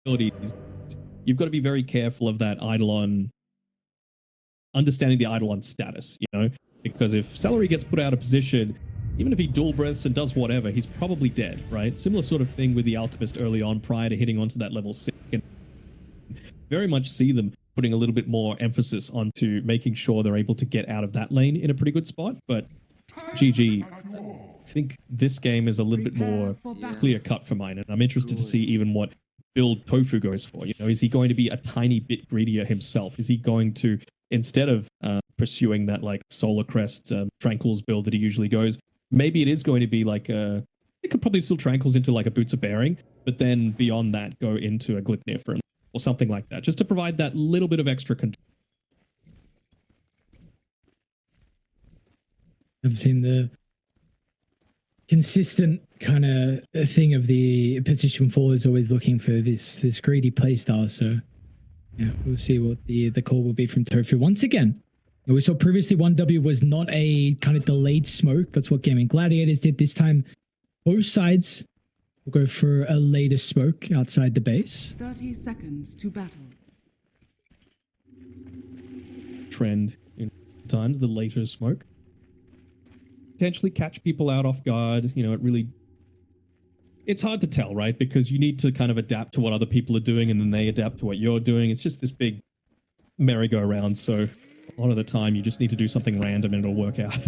abilities, you've got to be very careful of that Eidolon, understanding the Eidolon status, you know? Because if Celery gets put out of position, even if he dual breaths and does whatever, he's probably dead, right? Similar sort of thing with the Alchemist early on prior to hitting onto that level 6. And very much see them putting a little bit more emphasis onto making sure they're able to get out of that lane in a pretty good spot. But GG, I think this game is a little bit more clear cut for mine. And I'm interested to see even what build Tofu goes for. You know, is he going to be a tiny bit greedier himself? Is he going to, instead of pursuing that like Solar Crest Tranquils build that he usually goes, maybe it is going to be like a, it could probably still Tranquils into like a Boots of Bearing, but then beyond that go into a Glypnir for him or something like that, just to provide that little bit of extra control. I've seen the consistent kind of thing of the position 4 is always looking for this greedy playstyle. So yeah, we'll see what the call will be from Tofu once again. We saw previously 1W was not a kind of delayed smoke. That's what Gaimin Gladiators did this time. Both sides will go for a later smoke outside the base. 30 seconds to battle. Trend in times, the later smoke. Potentially catch people out off guard. You know, it's hard to tell, right? Because you need to kind of adapt to what other people are doing and then they adapt to what you're doing. It's just this big merry-go-round. So a lot of the time you just need to do something random and it'll work out.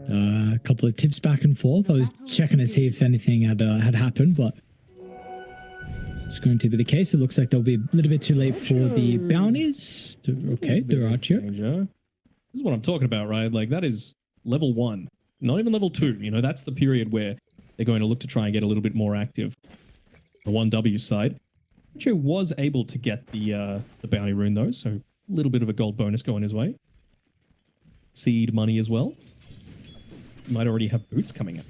A couple of tips back and forth. I was checking to see if anything had happened, but it's going to be the case. It looks like they'll be a little bit too late for the bounties. Okay, Duracho. This is what I'm talking about, right? Like that is level 1, not even level 2. You know, that's the period where they're going to look to try and get a little bit more active. The 1W side. Duracho was able to get the bounty rune though, so a little bit of a gold bonus going his way. Seed money as well. He might already have boots coming in.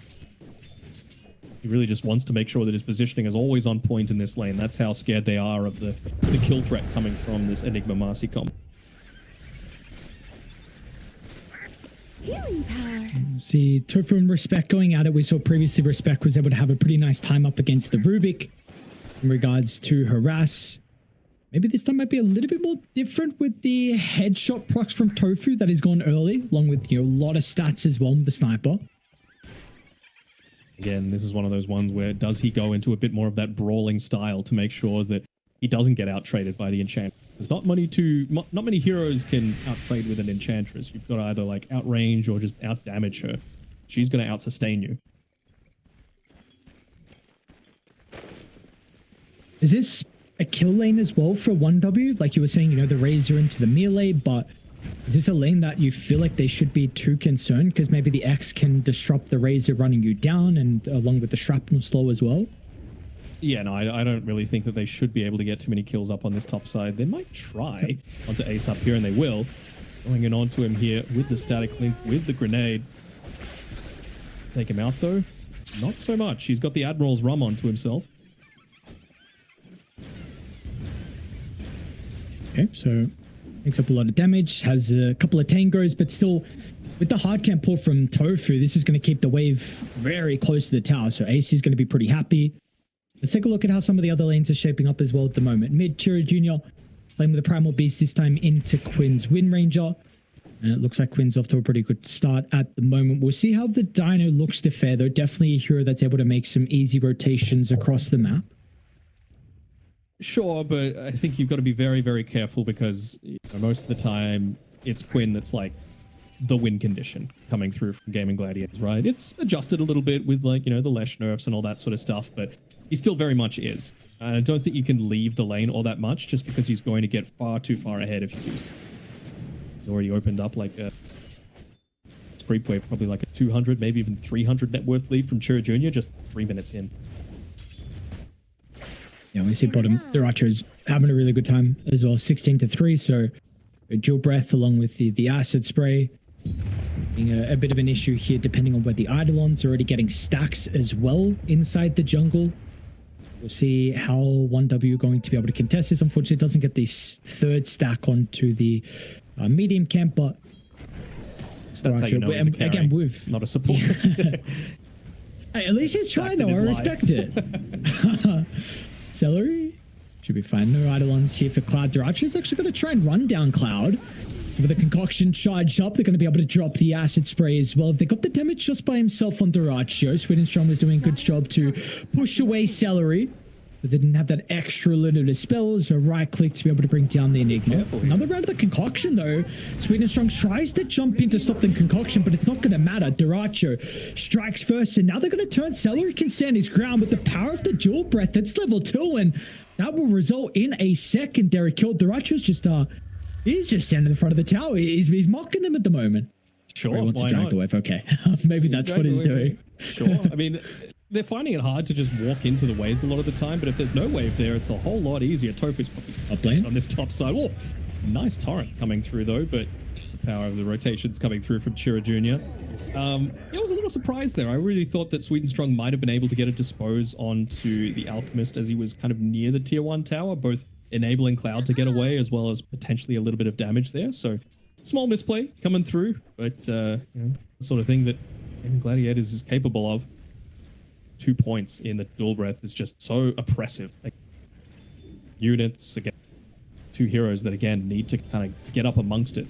He really just wants to make sure that his positioning is always on point in this lane. That's how scared they are of the kill threat coming from this Enigma Marcy comp. See, Tofu and Respect going at it. We saw previously Respect was able to have a pretty nice time up against the Rubik in regards to harass. Maybe this time might be a little bit more different with the headshot procs from Tofu that has gone early, along with, you know, a lot of stats as well with the sniper. Again, this is one of those ones where does he go into a bit more of that brawling style to make sure that he doesn't get out-traded by the Enchantress? There's not many heroes can out-trade with an Enchantress. You've got to either like outrange or just out-damage her. She's going to out-sustain you. Is this a kill lane as well for 1W? Like you were saying, you know, the Razor into the melee, but is this a lane that you feel like they should be too concerned? Because maybe the X can disrupt the Razor running you down and along with the Shrapnel slow as well? Yeah, no, I don't really think that they should be able to get too many kills up on this top side. They might try onto Ace up here, and they will. Going in onto him here with the static link, with the grenade. Take him out, though. Not so much. He's got the Admiral's rum onto himself. Okay, so makes up a lot of damage, has a couple of tangos, but still, with the hard camp pull from Tofu, this is going to keep the wave very close to the tower, so Ace is going to be pretty happy. Let's take a look at how some of the other lanes are shaping up as well at the moment. Mid, Chiro Jr. playing with the Primal Beast this time into Quinn's Wind Ranger. And it looks like Quinn's off to a pretty good start at the moment. We'll see how the Dino looks to fare, though. Definitely a hero that's able to make some easy rotations across the map. Sure, but I think you've got to be very, very careful because most of the time it's Quinn that's like the win condition coming through from Gaimin Gladiators, right? It's adjusted a little bit with like, you know, the Lesh nerfs and all that sort of stuff, but he still very much is. I don't think you can leave the lane all that much just because he's going to get far too far ahead if you use. He's already opened up like a Creep Wave, probably like a 200, maybe even 300 net worth lead from Chiro Jr. just 3 minutes in. Yeah, we see bottom. The Archer's having a really good time as well, 16-3. So a dual breath along with the acid spray being a bit of an issue here, depending on where the Eidolons are already getting stacks as well inside the jungle. We'll see how 1W going to be able to contest this. Unfortunately, it doesn't get this third stack onto the medium camp, but that's how you know he's a carry, again, with not a support. Hey, at least he's trying though. I respect it. Celery should be fine. No Eidolons here for Cloud. Duracho's actually going to try and run down Cloud. With the concoction charged up, they're going to be able to drop the acid spray as well. They got the damage just by himself on Duracho. Sweet and Strong was doing a good job to push away Celery. But they didn't have that extra little spells or right click to be able to bring down the Enigma. Another round of the concoction though. Sweet and Strong tries to jump in to stop the concoction, but it's not going to matter. Duracho strikes first, and now they're going to turn. Celery can stand his ground with the power of the dual breath. That's level 2, and that will result in a secondary kill. Duracho's just he's just standing in front of the tower. He's mocking them at the moment. Sure, he wants to why drag not? the wave. Okay, maybe that's what he's doing. Sure. I mean, they're finding it hard to just walk into the waves a lot of the time, but if there's no wave there, it's a whole lot easier. Tofu's probably Up lane on this top side. Oh, nice torrent coming through though, but the power of the rotations coming through from Chira Jr. I was a little surprised there. I really thought that Sweet and Strong might have been able to get a dispose onto the Alchemist as he was kind of near the tier 1 tower, both enabling Cloud to get away as well as potentially a little bit of damage there. So small misplay coming through, but you know, the sort of thing that Gaimin Gladiators is capable of. 2 points in the dual breath is just so oppressive. Like, units again, 2 heroes that again need to kind of get up amongst it.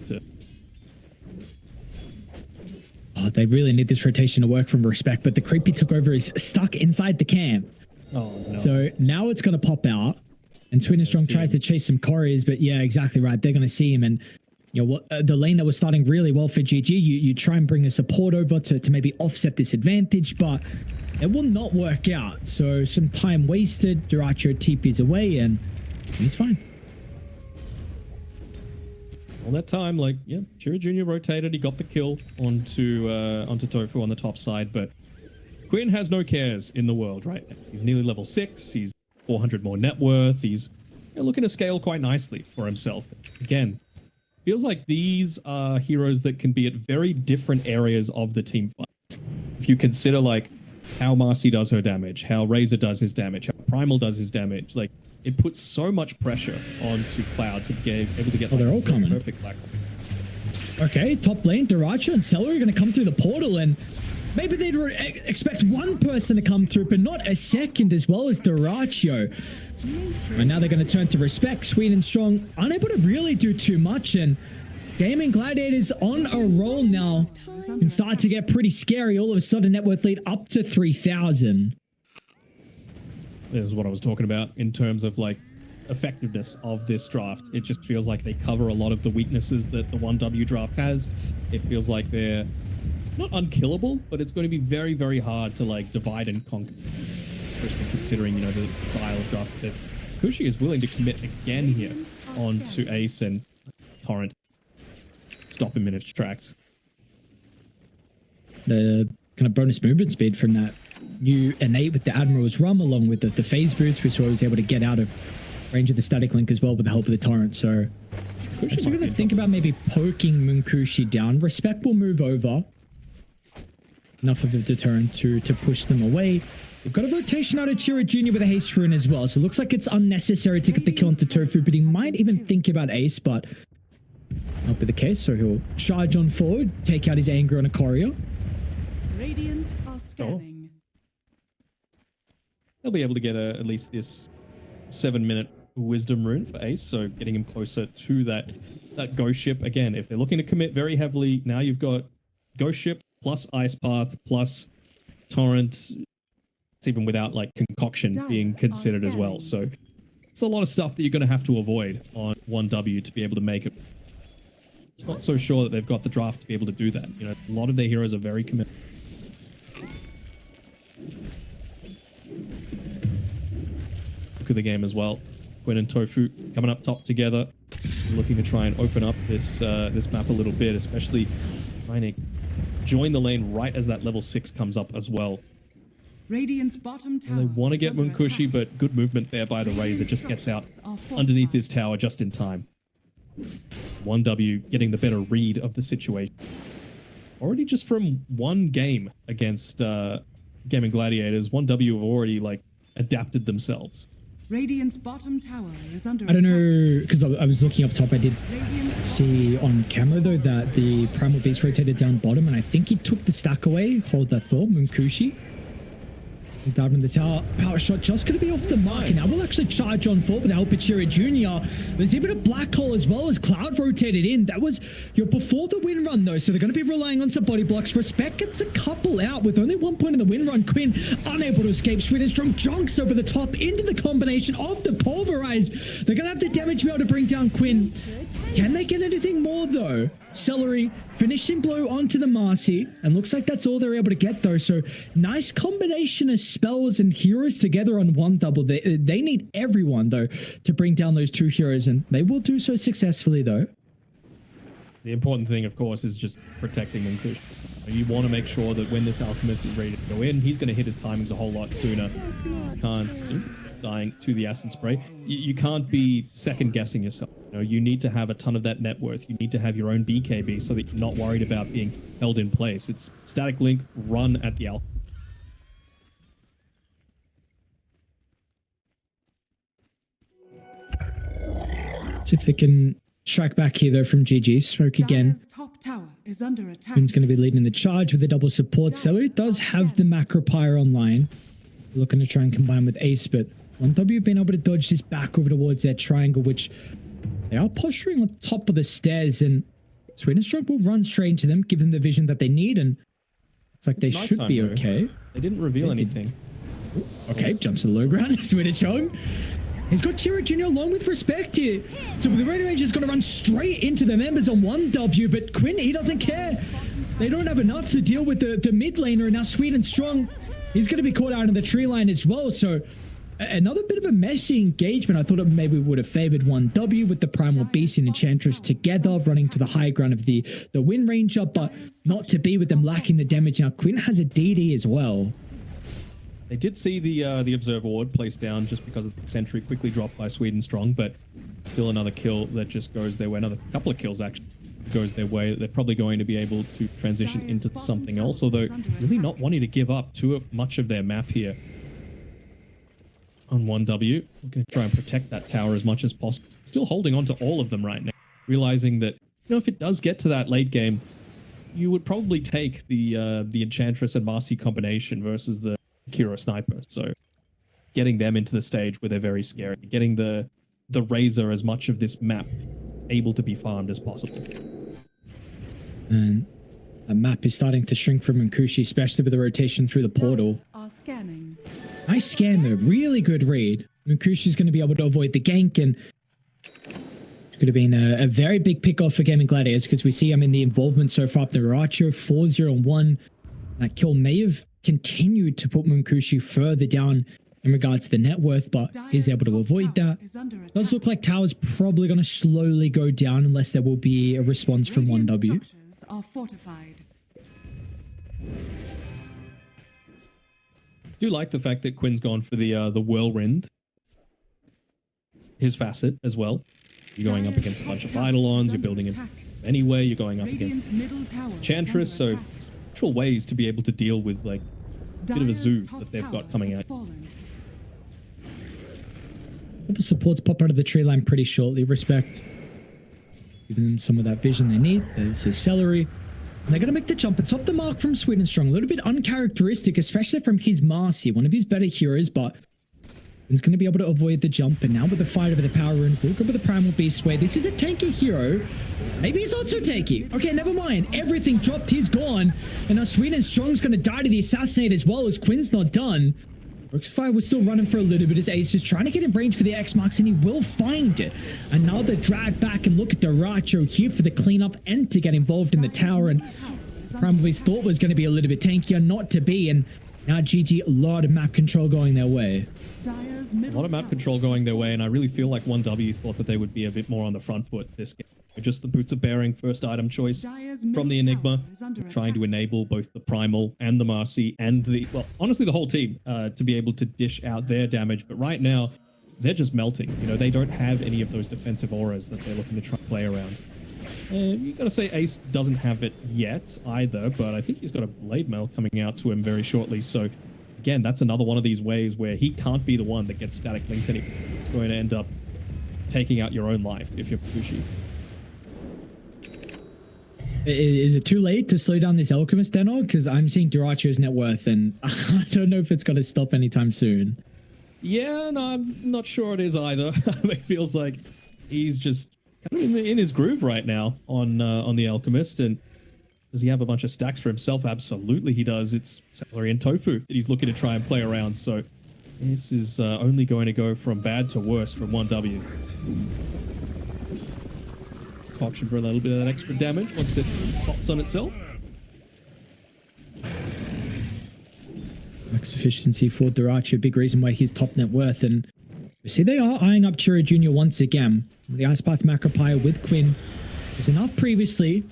Oh, they really need this rotation to work from Respect, but the creepy took over is stuck inside the camp. Oh no! So now it's going to pop out, and Twin and Strong tries to chase some couriers, but yeah, exactly right. They're going to see him, and you know what? The lane that was starting really well for GG, you try and bring a support over to maybe offset this advantage, but it will not work out. So some time wasted. Duracho TP's away, and he's fine. All that time, like, yeah, Chira Jr. rotated. He got the kill onto Tofu on the top side, but Quinn has no cares in the world right now. He's nearly level 6. He's 400 more net worth. He's looking to scale quite nicely for himself. Again, feels like these are heroes that can be at very different areas of the team fight. If you consider, like, how Marcy does her damage, how Razor does his damage, how Primal does his damage, like, it puts so much pressure onto Cloud to be able to get they're all coming. Perfect black. Okay, top lane, Duracho and Celery are going to come through the portal, and maybe they'd expect one person to come through, but not a second as well as Duracho. And now they're going to turn to Respect. Sweet and Strong unable to really do too much, and Gaimin Gladiators on a roll now can start to get pretty scary. All of a sudden, net worth lead up to 3,000. This is what I was talking about in terms of, like, effectiveness of this draft. It just feels like they cover a lot of the weaknesses that the 1W draft has. It feels like they're not unkillable, but it's going to be very, very hard to, like, divide and conquer, especially considering, you know, the style of draft that Kushi is willing to commit again here onto Ace and Torrent. Stop him in its tracks. The kind of bonus movement speed from that new innate with the Admiral's Rum, along with the phase boots, we saw he was able to get out of range of the static link as well with the help of the Torrent. So I'm going to think about maybe poking Munkushi down. Respect will move over. Enough of a deterrent to push them away. We've got a rotation out of Chira Jr. with a haste rune as well. So it looks like it's unnecessary to get the kill onto Tofu, but he might even think about Ace, but not be the case. So he'll charge on forward, take out his anger on a courier. Radiant are scanning. They'll be able to get at least this 7-minute wisdom rune for Ace, so getting him closer to that ghost ship. Again, if they're looking to commit very heavily, now you've got ghost ship plus ice path plus torrent. It's even without, like, concoction being considered as well. So it's a lot of stuff that you're going to have to avoid on 1W to be able to make it. It's not so sure that they've got the draft to be able to do that. You know, a lot of their heroes are very committed. Look at the game as well. Quinn and Tofu coming up top together, looking to try and open up this this map a little bit, especially trying to join the lane right as that level 6 comes up as well. Radiant's bottom tower. And they want to get Munkushi, but good movement there by the Razor. Just gets out underneath this tower just in time. 1W getting the better read of the situation. Already just from one game against Gaimin Gladiators, 1W have already, like, adapted themselves. Radiant's bottom tower is under I don't know, because I was looking up top. I did see on camera, though, that the Primal Beast rotated down bottom, and I think he took the stack away. Hold that thought, Munkushi. Dive in the tower. Power shot just going to be off the mark. And now we'll actually charge on forward with Alpachira Jr. There's even a black hole as well as Cloud rotated in. That was before the win run though. So they're going to be relying on some body blocks. Respect gets a couple out with only 1 point in the win run. Quinn unable to escape. Sweden Strong junks over the top into the combination of the pulverize. They're going to have the damage to be able to bring down Quinn. Can they get anything more though? Celery finishing blow onto the Marcy, and looks like that's all they're able to get though. So nice combination of spells and heroes together on one double. They need everyone though to bring down those two heroes, and they will do so successfully though. The important thing, of course, is just protecting Munkush. You want to make sure that when this Alchemist is ready to go in, he's going to hit his timings a whole lot sooner. You can't dying to the acid spray. You can't be second guessing yourself. You need to have a ton of that net worth. You need to have your own BKB so that you're not worried about being held in place. It's static link, run at the Alchemist. See if they can strike back here though from GG. Smoke again. Dire's top tower is under attack. Quinn's going to be leading the charge with the double support. Celery does have the macro pyre online. Looking to try and combine with Ace, but 1W being able to dodge this back over towards that triangle, which they are posturing on top of the stairs, and Sweden Strong will run straight into them, give them the vision that they need, and it's like they should be okay. They didn't reveal anything. Okay, jumps to the low ground. Sweden Strong. He's got Tira Jr. along with Respect here. So the Red Range is going to run straight into the members on 1W, but Quinn, he doesn't care. They don't have enough to deal with the mid laner, and now Sweden Strong, he's going to be caught out in the tree line as well. So another bit of a messy engagement. I thought it maybe would have favored 1W with the Primal Beast and Enchantress together, running to the high ground of the Wind Ranger, but not to be with them lacking the damage. Now Quinn has a DD as well. They did see the Observe Ward placed down just because of the Sentry quickly dropped by Sweden Strong, but still another kill that just goes their way. Another couple of kills actually goes their way. They're probably going to be able to transition into something else, although really not wanting to give up too much of their map here. On 1W, we're going to try and protect that tower as much as possible. Still holding on to all of them right now, realizing that if it does get to that late game, you would probably take the Enchantress and Marcy combination versus the Kira Sniper. So getting them into the stage where they're very scary, getting the Razor as much of this map able to be farmed as possible. And the map is starting to shrink from Munkushi, especially with the rotation through the portal. Scanning. Nice scan though, really good read. Munkushi's going to be able to avoid the gank, and it could have been a very big pick-off for Gaimin Gladiators, because we see the involvement so far up the Racho 4-0-1. That kill may have continued to put Munkushi further down in regard to the net worth, but he's able to avoid that. Does look like tower's probably going to slowly go down unless there will be a response from 1W. Are fortified. I do like the fact that Quinn's gone for the Whirlwind, his facet as well. You're going up against a bunch of Eidolons, you're building him anyway, you're going up against Enchantress, so it's actual ways to be able to deal with like a bit of a zoo that they've got coming out. Couple supports pop out of the tree line pretty shortly. Respect, giving them some of that vision they need. There's his Celery. And they're going to make the jump. It's off the mark from Sweden Strong. A little bit uncharacteristic, especially from his Marcy, one of his better heroes, but he's going to be able to avoid the jump. And now with the fight over the power rune, we'll go with the Primal Beast way. This is a tanky hero. Maybe he's not so tanky. Okay, never mind. Everything dropped. He's gone. And now Sweden Strong's going to die to the Assassinate as well, as Quinn's not done. Rookfire was still running for a little bit as Ace is trying to get in range for the X marks, and he will find it. Another drag back, and look at the Racho here for the cleanup and to get involved in the tower. And probably thought was going to be a little bit tankier, not to be. And now GG, a lot of map control going their way. A lot of map control going their way, and I really feel like 1W thought that they would be a bit more on the front foot this game. Just the Boots of Bearing first item choice from the Enigma, trying to enable both the Primal and the Marcy and the, well, honestly, the whole team to be able to dish out their damage. But right now, they're just melting. They don't have any of those defensive auras that they're looking to try and play around. You gotta say Ace doesn't have it yet either, but I think he's got a Blade Mail coming out to him very shortly. So again, that's another one of these ways where he can't be the one that gets static linked, and he's going to end up taking out your own life if you're Fushi. Is it too late to slow down this Alchemist, Denog? Because I'm seeing Durachio's net worth, and I don't know if it's going to stop anytime soon. Yeah, no, I'm not sure it is either. It feels like he's just kind of in his groove right now on the Alchemist. And does he have a bunch of stacks for himself? Absolutely he does. It's Celery and Tofu that he's looking to try and play around. So this is only going to go from bad to worse from 1W. Concoction for a little bit of that extra damage once it pops on itself. Max efficiency for Durachio, big reason why he's top net worth. And you see they are eyeing up Chiro Jr. once again. The Ice Path Macropire with Quinn is enough previously.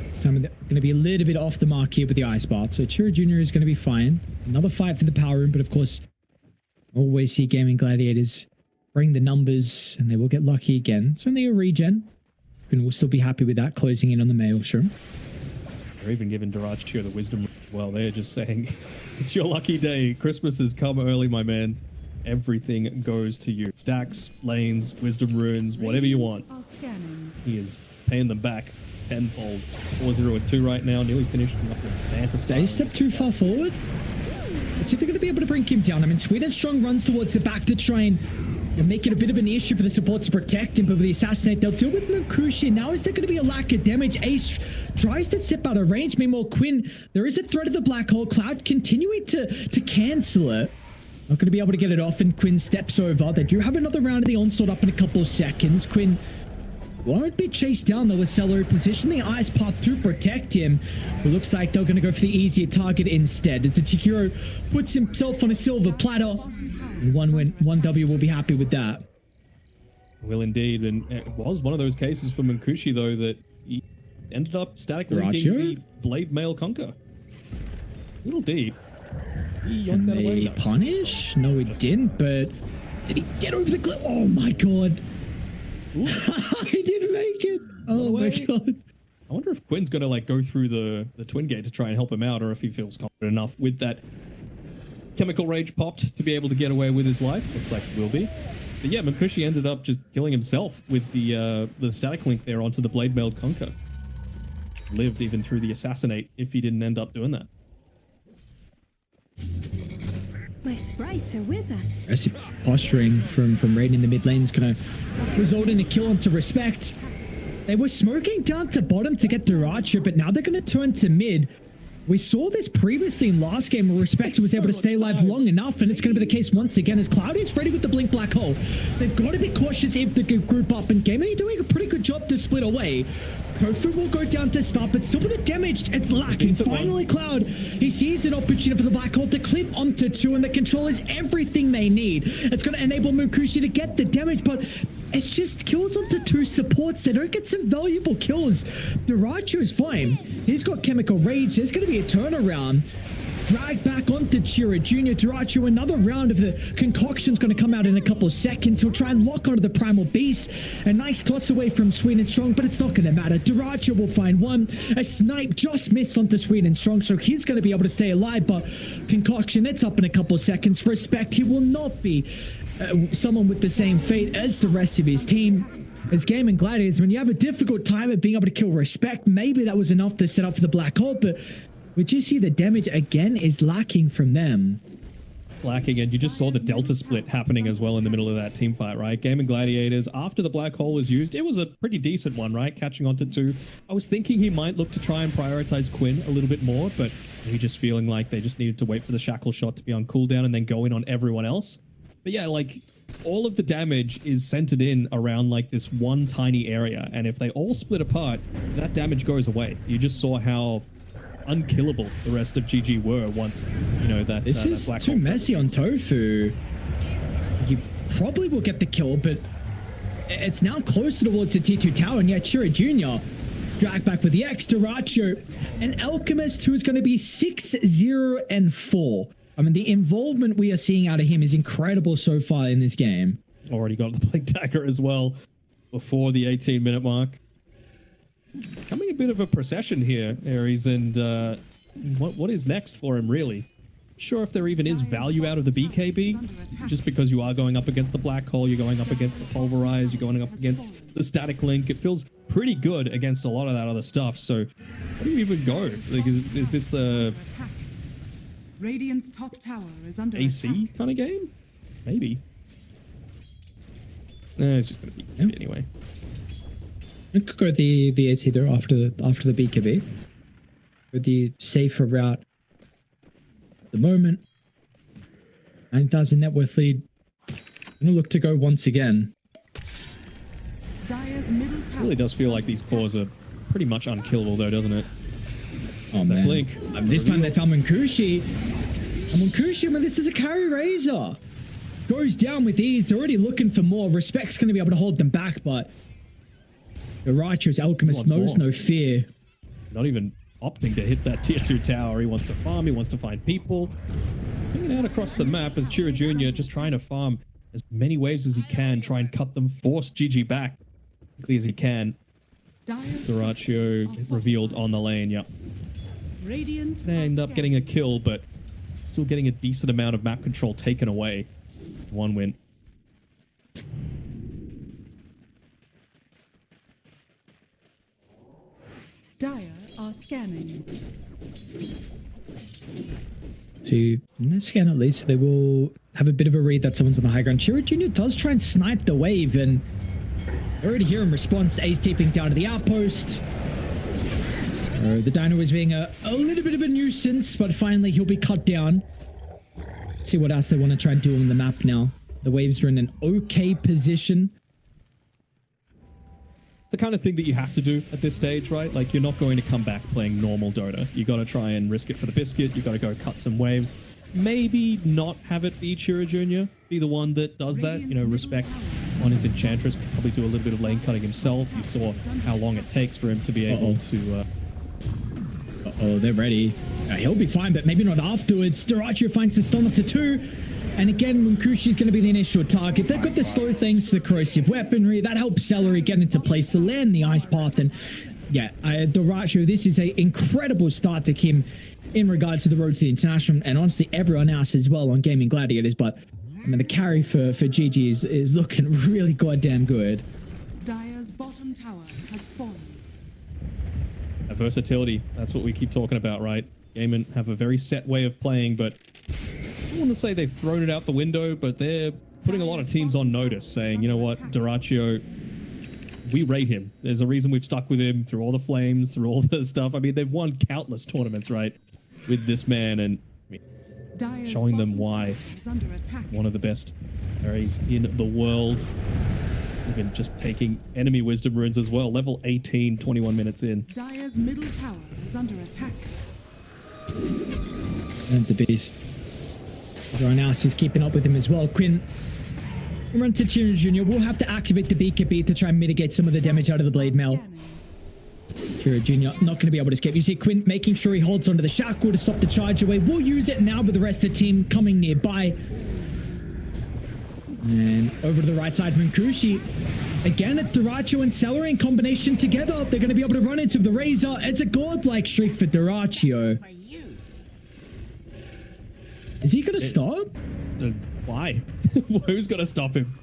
This time they're going to be a little bit off the mark here with the Ice Path. So Chiro Jr. is going to be fine. Another fight for the power room, but of course, always see Gaimin Gladiators bring the numbers and they will get lucky again. It's only a regen. And we'll still be happy with that, closing in on the Maelstrom. They're even giving Durachio the wisdom as well. They're just saying, it's your lucky day. Christmas has come early, my man. Everything goes to you. Stacks, lanes, wisdom runes, whatever you want. He is paying them back tenfold. 4-0 and 2 right now. Nearly finishing up this Manta style. They step too far forward. Let's see if they're going to be able to bring him down. I mean, Sweden Strong runs towards the back to try and make it a bit of an issue for the support to protect him, but with the Assassinate, they'll deal with Munkushi. Now is there going to be a lack of damage? Ace tries to step out of range. Meanwhile, Quinn, there is a threat of the black hole. Cloud continuing to cancel it. Not going to be able to get it off, and Quinn steps over. They do have another round of the onslaught up in a couple of seconds. Quinn won't be chased down though with Celery positioning the Ice Path to protect him. It looks like they're going to go for the easier target instead, as the Chikiro puts himself on a silver platter. And 1W will be happy with that. Will indeed, and it was one of those cases for Munkushi though that he ended up static linking the Blade Mail Conquer. Little deep. Can they punish? No, it didn't, but did he get over the cliff? Oh my god. He didn't make it. Oh my god. I wonder if Quinn's going to like go through the Twin Gate to try and help him out, or if he feels confident enough with that Chemical Rage popped to be able to get away with his life. Looks like he will be. But yeah, Munkushi ended up just killing himself with the static link there onto the Blade Mailed Conquer. Lived even through the Assassinate if he didn't end up doing that. My sprites are with us. Aggressive posturing from Raiden in the mid lane is going to result in a kill onto Respect. They were smoking down to bottom to get Durachio, but now they're going to turn to mid. We saw this previously in last game where Respect was able to stay alive long enough, and it's going to be the case once again as Cloud is ready with the Blink Black Hole. They've got to be cautious if they group up, and Gaimin are doing a pretty good job to split away. Tofu will go down to stop, but still with the damage, it's lacking. Finally, Cloud, he sees an opportunity for the Black Hole to clip onto 2, and the control is everything they need. It's going to enable Munkushi to get the damage, but it's just kills onto 2 supports. They don't get some valuable kills. Durachio is fine. He's got Chemical Rage. There's going to be a turnaround. Drag back onto Chiro Jr. Durachio, another round of the concoction's going to come out in a couple of seconds. He'll try and lock onto the Primal Beast. A nice toss away from Sweden Strong, but it's not going to matter. Durachio will find one. A snipe just missed onto Sweden Strong, so he's going to be able to stay alive, but Concoction, it's up in a couple of seconds. Respect, he will not be someone with the same fate as the rest of his team. As Gaimin Gladiators, when you have a difficult time at being able to kill Respect, maybe that was enough to set up for the Black Hole, but would you see the damage again is lacking from them? It's lacking, and you just saw the Delta split happening as well in the middle of that team fight, right? Gaimin Gladiators, after the Black Hole was used, it was a pretty decent one, right? Catching on to 2. I was thinking he might look to try and prioritize Quinn a little bit more, but maybe just feeling like they just needed to wait for the Shackle shot to be on cooldown and then go in on everyone else. But yeah, like, all of the damage is centered in around like this one tiny area, and if they all split apart, that damage goes away. You just saw how unkillable the rest of GG were once, you know, that this is Black too Hole. messy on Tofu. You probably will get the kill, but it's now closer towards the T2 tower, and yeah, Chiro Jr. drag back with the X. Durachio, an Alchemist who's going to be 6-0 and 4. I mean, the involvement we are seeing out of him is incredible so far in this game. Already got the Blink Dagger as well before the 18-minute mark. Coming a bit of a procession here, Aries, and what is next for him, really? sure if there even is value out of the BKB, just because you are going up against the Black Hole, you're going up against the Pulverize, you're going up against the Static Link. It feels pretty good against a lot of that other stuff. So where do you even go? Like, is this a Radiant's top tower is under AC attack. kind of game? Maybe. No, it's just going to be anyway. I could go the AC there after the BKB. With the safer route at the moment. 9,000 net worth lead. I'm going to look to go once again. Dire's middle tower It really does feel like these cores are pretty much unkillable though, doesn't it? Oh, It's that man. blink. This time they found Munkushi. And Munkushi, man, this is a carry razor. Goes down with ease. They're already looking for more. Respect's going to be able to hold them back, but the Righteous Alchemist knows no fear. Not even opting to hit that tier 2 tower. He wants to farm, he wants to find people. Hanging out across the map as Chira Jr. just trying to farm as many waves as he can, try and cut them, force GG back as quickly as he can. Doraccio revealed on the lane, yep. Radiant They end up getting a kill, but still getting a decent amount of map control taken away. One win. Dire are scanning. To scan at least, they will have a bit of a read that someone's on the high ground. Chira Jr. does try and snipe the wave, and I already hear in response, Ace taping down to the outpost. The Dino is being a little bit of a nuisance, but finally he'll be cut down. See what else they want to try and do on the map now. The waves are in an okay position. It's the kind of thing that you have to do at this stage, right? Like, you're not going to come back playing normal Dota. You got to try and risk it for the biscuit. You got to go cut some waves. Maybe not have it be Chira Jr. be the one that does that. You know, Respect on his Enchantress could probably do a little bit of lane cutting himself. You saw how long it takes for him to be able to... Uh-oh, they're ready. He'll be fine, but maybe not afterwards. Doraccio finds the stun up to 2. And again, Munkushi's going to be the initial target. They've got the slow things to the corrosive weaponry. That helps Celery get into place to land the ice path. And yeah, Doraccio, this is an incredible start to Kim in regards to the road to the international, and honestly everyone else as well on Gaimin Gladiators. But I mean, the carry for GG is looking really goddamn good. Dire's bottom tower has fallen. Versatility, that's what we keep talking about, right? Gaimin have a very set way of playing, but I don't want to say they've thrown it out the window, but they're putting a lot of teams on notice, saying, you know what, Doraccio, we rate him. There's a reason we've stuck with him through all the flames, through all the stuff. I mean, they've won countless tournaments, right, with this man, and I mean, showing them why one of the best carries in the world. Even just taking enemy wisdom runes as well. Level 18, 21 minutes in. Dire's middle tower is under attack. And the beast. Everyone else is keeping up with him as well. Quinn, run to Chira Jr. We'll have to activate the BKB to try and mitigate some of the damage out of the blade mail. Chira Jr. not going to be able to escape. You see Quinn making sure he holds onto the shackle to stop the charge away. We'll use it now with the rest of the team coming nearby. And over to the right side, Munkushi. Again, it's Doraccio and Celery in combination together. They're going to be able to run into the Razor. It's a godlike streak for Doraccio. Is he going to stop? Why? Who's going to stop him?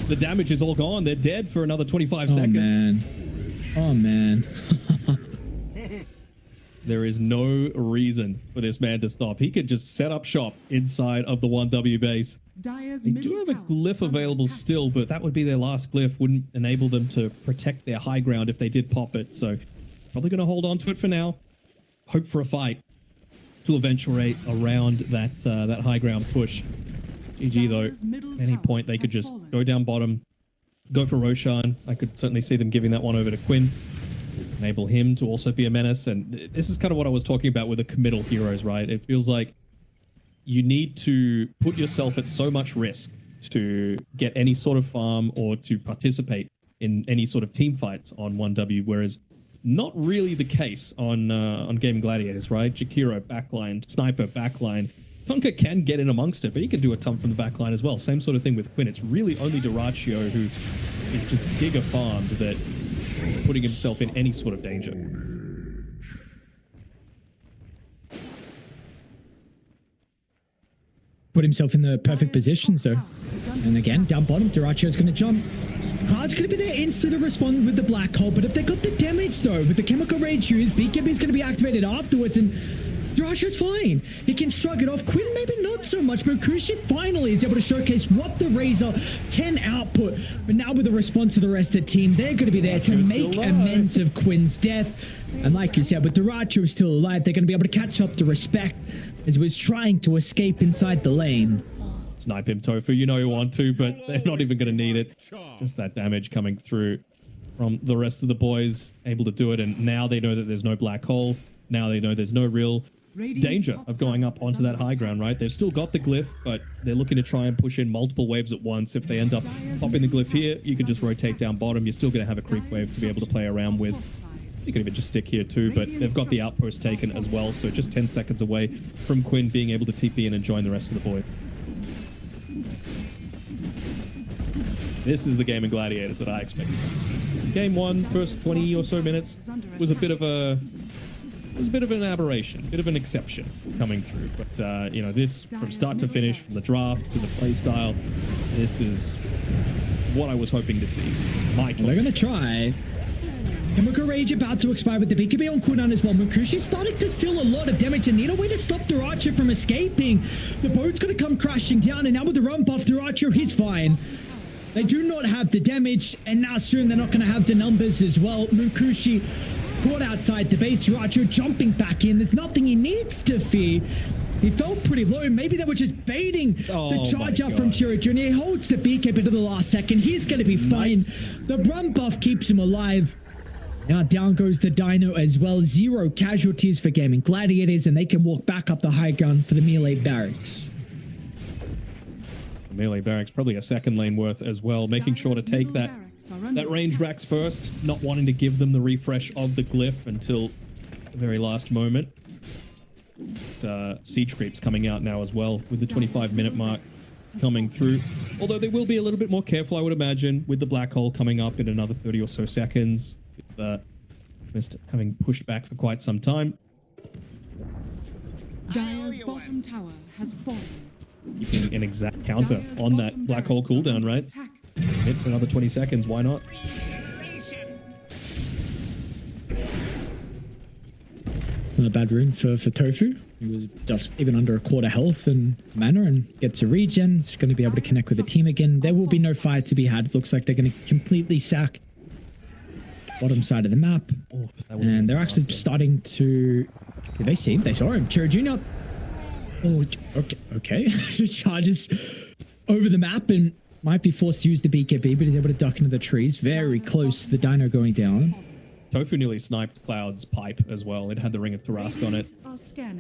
The damage is all gone. They're dead for another 25 seconds. Man. Oh, man. There is no reason for this man to stop. He could just set up shop inside of the 1W base. They do have a glyph available still, but that would be their last glyph. Wouldn't enable them to protect their high ground if they did pop it. So probably going to hold on to it for now. Hope for a fight to eventuate around that high ground push. GG though. At any point they could just go down bottom, go for Roshan. I could certainly see them giving that one over to Quinn. Enable him to also be a menace. And this is kind of what I was talking about with the committal heroes, right? It feels like you need to put yourself at so much risk to get any sort of farm or to participate in any sort of team fights on 1W, whereas not really the case on Gaimin Gladiators, right? Jakiro backline, Sniper backline. Tonka can get in amongst it, but he can do a ton from the backline as well. Same sort of thing with Quinn. It's really only Doraccio who is just giga farmed that is putting himself in any sort of danger. put himself in the perfect position. So, and again, down bottom, Duracio's going to jump. Card's going to be there instantly to respond with the black hole, but if they got the damage though, with the chemical rage used, BKB is going to be activated afterwards, and Duracio's fine. He can shrug it off. Quinn maybe not so much, but Kushi finally is able to showcase what the Razor can output. But now with the response to the rest of the team, they're going to be there to make amends of Quinn's death. And like you said, with Duracio still alive, they're going to be able to catch up to Respect as he was trying to escape inside the lane. Snipe him, Tofu. You know you want to, but they're not even going to need it. Just that damage coming through from the rest of the boys, able to do it. And now they know that there's no black hole. Now they know there's no real danger of going up onto that high ground, right? They've still got the glyph, but they're looking to try and push in multiple waves at once. If they end up popping the glyph here, you can just rotate down bottom. You're still going to have a creep wave to be able to play around with. You can even just stick here too, but they've got the outpost taken as well, so just 10 seconds away from Quinn being able to TP in and join the rest of the boys. This is the Gaimin Gladiators that I expected. Game one, first 20 or so minutes was a bit of an aberration, a bit of an exception coming through. But you know, this from start to finish, from the draft to the play style, this is what I was hoping to see. They're gonna try. Chemical Rage about to expire with the BKB on cooldown as well. Mukushi's starting to steal a lot of damage and need a way to stop Duracio from escaping. The boat's going to come crashing down, and now with the run buff, Duracio, he's fine. They do not have the damage, and now soon they're not going to have the numbers as well. Mukushi caught outside the base. Duracio jumping back in. There's nothing he needs to fear. He felt pretty low. Maybe they were just baiting the charge up from Chiro Jr. He holds the BKB to the last second. He's going to be fine. The run buff keeps him alive. Now down goes the Dino as well. 0 casualties for Gaimin Gladiators, and they can walk back up the high ground for the melee barracks. The melee barracks, probably a second lane worth as well, making sure to take that range racks first, not wanting to give them the refresh of the glyph until the very last moment. Siege creeps coming out now as well, with the 25-minute mark coming through. Although they will be a little bit more careful, I would imagine, with the black hole coming up in another 30 or so seconds. Mist having pushed back for quite some time. Dire's bottom tower has fallen. Keeping an exact counter on that black hole cooldown, right? Hit for another 20 seconds, why not? It's not a bad room for Tofu. He was just even under a quarter health and mana and gets a regen. He's going to be able to connect with the team again. There will be no fight to be had. It looks like they're going to completely sack bottom side of the map. And they're actually starting to... Did they see him? They saw him. Chiro Jr. Oh, okay. Just charges over the map and might be forced to use the BKB, but he's able to duck into the trees. Very close to the Dino going down. Tofu nearly sniped Cloud's pipe as well. It had the Ring of Tarask on it.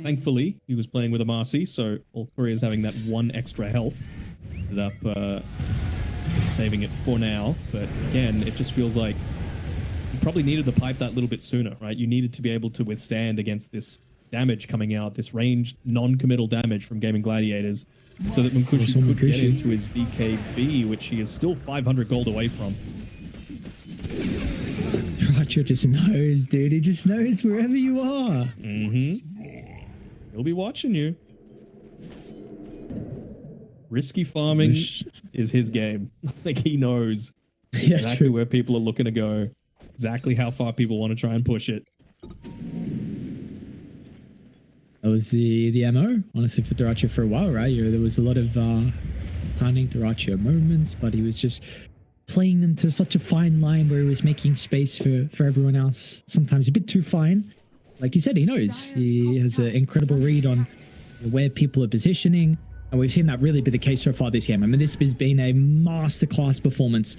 Thankfully, he was playing with a Marcy, so all Korea's having that 1 extra health. Ended up saving it for now. But again, it just feels like you probably needed the pipe that little bit sooner, right? You needed to be able to withstand against this damage coming out, this ranged, non-committal damage from Gaimin Gladiators, so that Munkushi could get into his BKB, which he is still 500 gold away from. Roger just knows, dude. He just knows wherever you are. He'll be watching you. Risky farming is his game. Like, he knows exactly where people are looking to go, exactly how far people want to try and push it. That was the MO, honestly, for Duracio for a while, right? There was a lot of planning Duracio moments, but he was just playing them to such a fine line where he was making space for everyone else. Sometimes a bit too fine. Like you said, he knows. He has an incredible read on where people are positioning. And we've seen that really be the case so far this game. I mean, this has been a masterclass performance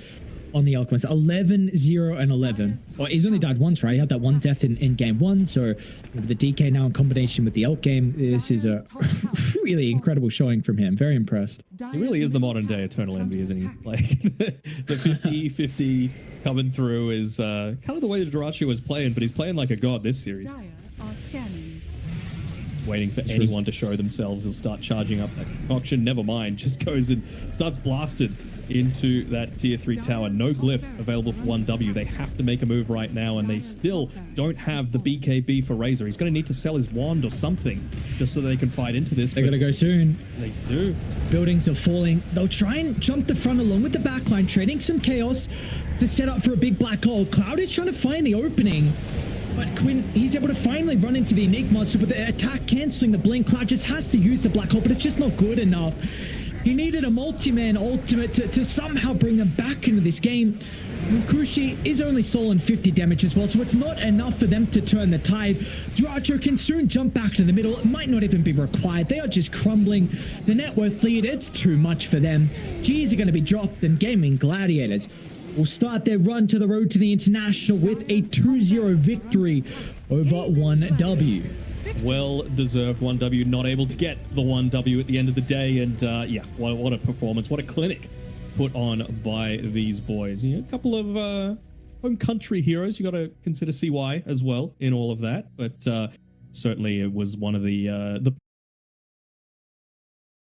on the Alchemist. 11, 0, and 11. Well, he's only died once, right? He had that one death in game one. So with the DK now in combination with the Elk game, this is a really incredible showing from him. Very impressed. He really is the modern day Eternal Envy, isn't he? Like, the 50-50 coming through is kind of the way that Duracio was playing, but he's playing like a god this series. Waiting for anyone to show themselves. He'll start charging up that concoction. Never mind. Just goes and starts blasted into that tier 3 tower. No glyph available for 1W. They have to make a move right now, and they still don't have the BKB for Razor. He's going to need to sell his wand or something just so they can fight into this. They're going to go soon. They do. Buildings are falling. They'll try and jump the front along with the backline, trading some chaos to set up for a big black hole. Cloud is trying to find the opening, but Quinn, he's able to finally run into the Enigma. So with the attack canceling the blink, Cloud just has to use the black hole, but it's just not good enough. He needed a multi-man ultimate to somehow bring them back into this game. Kushi is only stolen 50 damage as well, so it's not enough for them to turn the tide. Dracho can soon jump back to the middle. It might not even be required. They are just crumbling. The net worth lead, it's too much for them. G's are going to be dropped, and Gaimin Gladiators will start their run to the road to the International with a 2-0 victory over 1W. Well-deserved 1W, not able to get the 1W at the end of the day. And yeah, what a performance, what a clinic put on by these boys. You know, a couple of home country heroes. You got to consider CY as well in all of that. But certainly it was one of the